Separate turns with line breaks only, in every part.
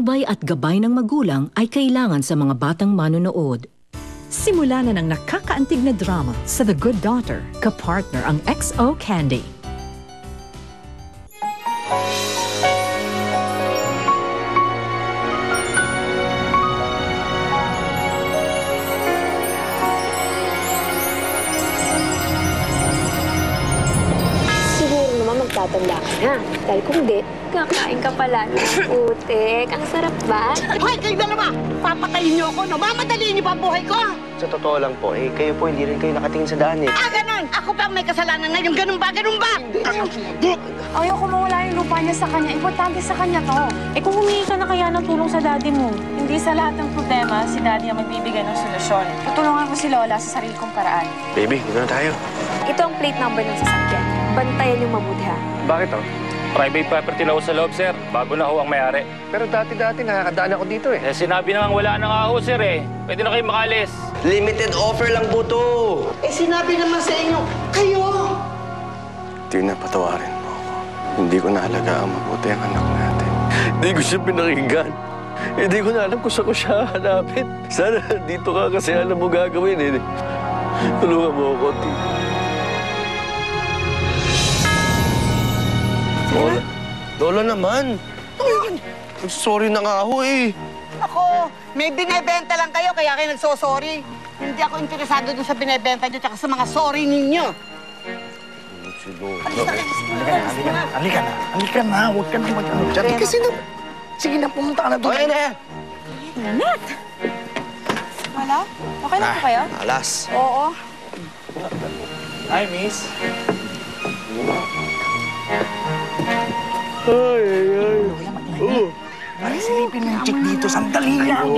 patnubay at gabay ng magulang ay kailangan sa mga batang manonood.
Simula na ng nakakaantig na drama sa The Good Daughter, kapartner ang XO Candy.
Tatanda ka na. Dahil kung di, kakain ka pala ng putik. Ang sarap ba?
Hoy, kayo dalawa! Papatayin niyo ako, no? Mamadaliin niyo ba ang buhay ko?
Sa totoo lang po, kayo po hindi rin kayo nakatingin sa daan
Ganon! Ako pa ang may kasalanan ngayon. Ganun ba? Ganun ba?
Ayoko mawala yung lupa niya sa kanya. Importante sa kanya to.
Kung humingi ka na kaya ng tulong sa daddy mo, hindi sa lahat ng problema, si daddy ang magbibigay ng solusyon.
Tutulungan ko si Lola sa sarili kong paraan.
Baby, dito na tayo.
Ito ang plate number ng sasakyan. Bantayan yung mabuti, ha?
Bakit Private property na ho sa loob, sir. Bago na ho ang may-ari.
Pero dati nakakadaan ako dito
Sinabi na nga wala na nga ho, sir Pwede na kayo makalis.
Limited offer lang po to.
Sinabi naman sa inyo, kayo!
Tina, patawarin mo ako. Hindi ko naalaga ang mabuti ang anak natin. Hindi ko siya pinakinggan. Hindi ko na alam kung saan ko siya hanapin. Sana dito ka kasi alam mo gagawin Tulungan mo ako, Tina. Lola naman. Sorry na nga ako
Ako, may binebenta lang kayo, kaya kayo nagsosorry. Hindi ako interesado dun sa binebenta niyo tsaka sa mga sorry ninyo.
Halika na. Huwag ka na mag-ano dyan. Kasi na... Sige na, pumunta ka na doon.
Nanette! Wala? Okay na po kayo?
Alas.
Oo.
Hi, miss. Parang silipin mo yung chick dito. Sandali lang.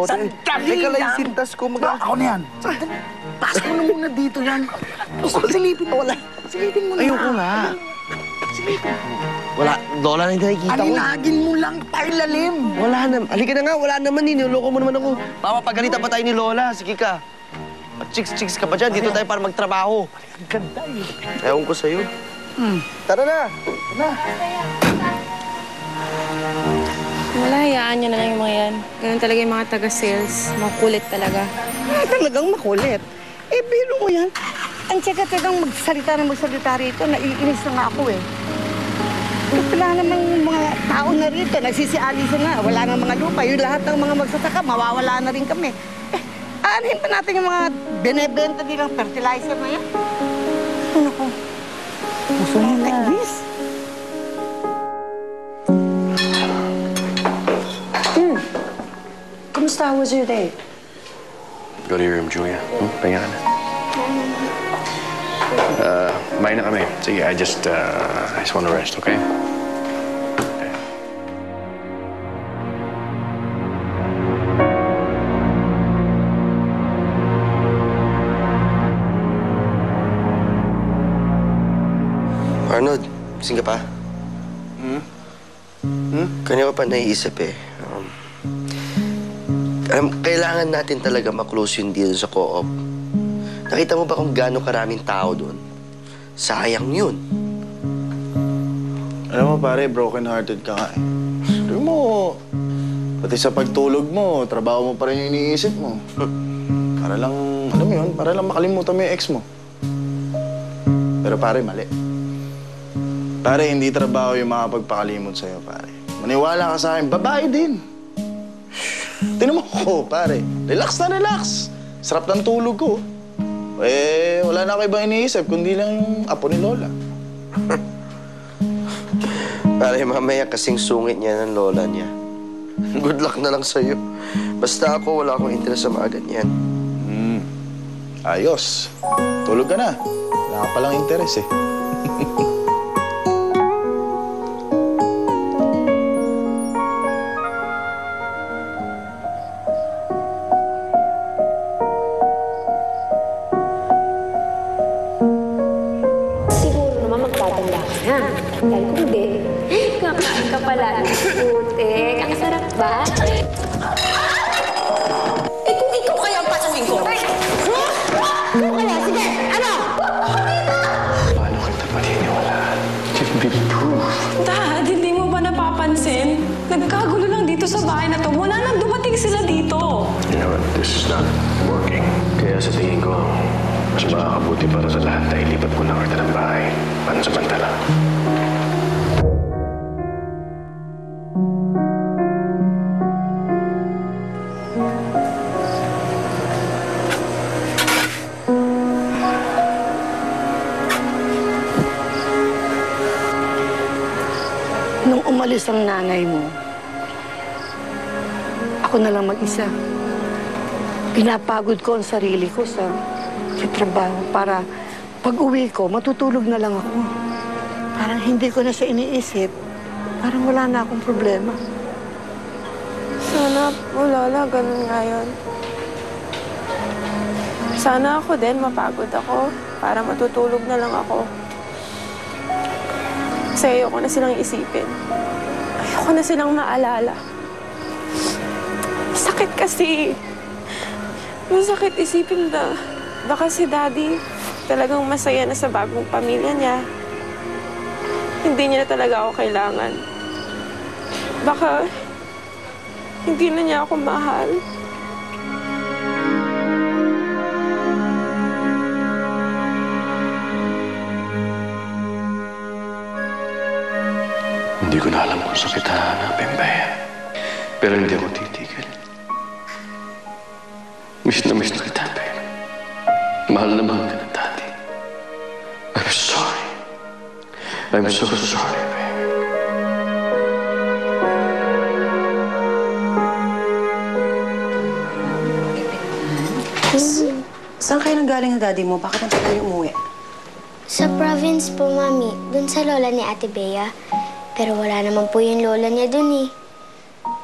Sandali lang. Teka lang yung sintas ko. Ako na yan. Pasok mo na muna dito yan. Silipin mo. Wala. Silipin mo na. Ayoko nga. Silipin mo.
Wala. Lola na hindi nakikita ko.
Alinagin mo lang. Pailalim.
Wala naman. Halika na nga. Wala naman Niloko mo naman ako. Mapapagalitan pa tayo ni Lola. Sige ka. Chicks ka pa dyan. Dito tayo para magtrabaho.
Ang ganda
Ewan ko sa'yo. Tara na.
Wala, hayaan niyo na lang yung mga yan. Ganun talaga yung mga taga-sales. Makulit talaga.
Talagang makulit. Biro mo yan. Ang tsaka-tsagang magsalita rito. Naiinis na nga ako Wala namang mga tao na rito. Nagsisialisa na. Wala nang mga lupa. Yung lahat ng mga magsasaka, mawawala na rin kami. Aanhin pa natin yung mga binebenta nilang fertilizer na yan. Ano ko? Gusto mo nainis?
Kumusta? How was your day?
Go to your room, Julia. Pahinga ka na. Kumain na kami. Sige, I just want to rest, okay? Arnold, gising ka pa? Kanya ka pa naiisip kailangan natin talaga maklose yung deal sa co-op. Nakita mo ba kung gaano karaming tao doon? Sayang yun.
Alam mo, pare, broken-hearted ka nga Sabi mo, pati sa pagtulog mo, trabaho mo pa rin yung iniisip mo. Para lang, alam mo yun, para lang makalimutan mo yung ex mo. Pero pare, mali. Pare, hindi trabaho yung makapagpakalimot sa'yo, pare. Maniwala ka sa akin, babae din. Tinan mo ko, pare. Relax na relax. Sarap ng tulog ko. Wala na ako ibang iniisip, kundi lang yung apo ni Lola.
Pare, mamaya kasing sungit niya ng lola niya. Good luck na lang sa'yo. Basta ako, wala akong interes sa mga ganyan.
Ayos. Tulog ka na. Wala ka palang interes
Dahil kung di, kakain ka pala ng putik. Ang sarap ba?
Kung ikaw kaya ang pasukin ko? Ikaw kaya? Sige, ano?
Paano kita paniniwalaan? Give me proof.
Dad, hindi mo ba napapansin? Nagkagulo lang dito
sa bahay na to mula nang dumating sila dito.
You know what? This is not working. Kaya sa tingin ko, mas makakabuti para sa lahat na ilipat ko lang kita ng bahay. Pansamantala.
Nung umalis ang nanay mo, ako na lang mag-isa. Pinapagod ko ang sarili ko sa trabaho para pag-uwi ko, matutulog na lang ako. Parang hindi ko na siya iniisip. Parang wala na akong problema.
Sana po, Lola, ganun nga yun. Sana ako din, mapagod ako para matutulog na lang ako. Kasi ayoko na silang isipin. Ayoko na silang maalala. Sakit kasi. Masakit isipin na baka si Daddy talagang masaya na sa bagong pamilya niya. Hindi niya na talaga ako kailangan. Baka hindi na niya ako mahal.
Hindi ko na alam kung saan kita hanapin, Bea. Pero hindi ako titigil. Miss na kita, Bea. Mahal na mahal ka na, Daddy. I'm sorry. I'm so sorry, Bea.
Saan kayo nanggaling ang daddy mo? Bakit ang tagal niyo umuwi?
Sa province po, Mami. Doon sa lola ni Ate Bea. Pero wala naman po yung lola niya doon eh.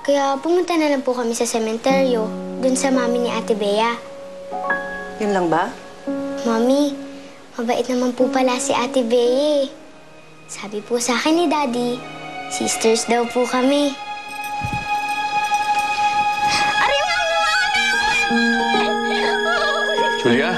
Kaya pumunta na lang po kami sa sementeryo. Doon sa mami ni Ate Bea.
Yun lang ba?
Mami, mabait naman po pala si Ate Bea eh. Sabi po sa akin ni Daddy, sisters daw po kami.
Julia?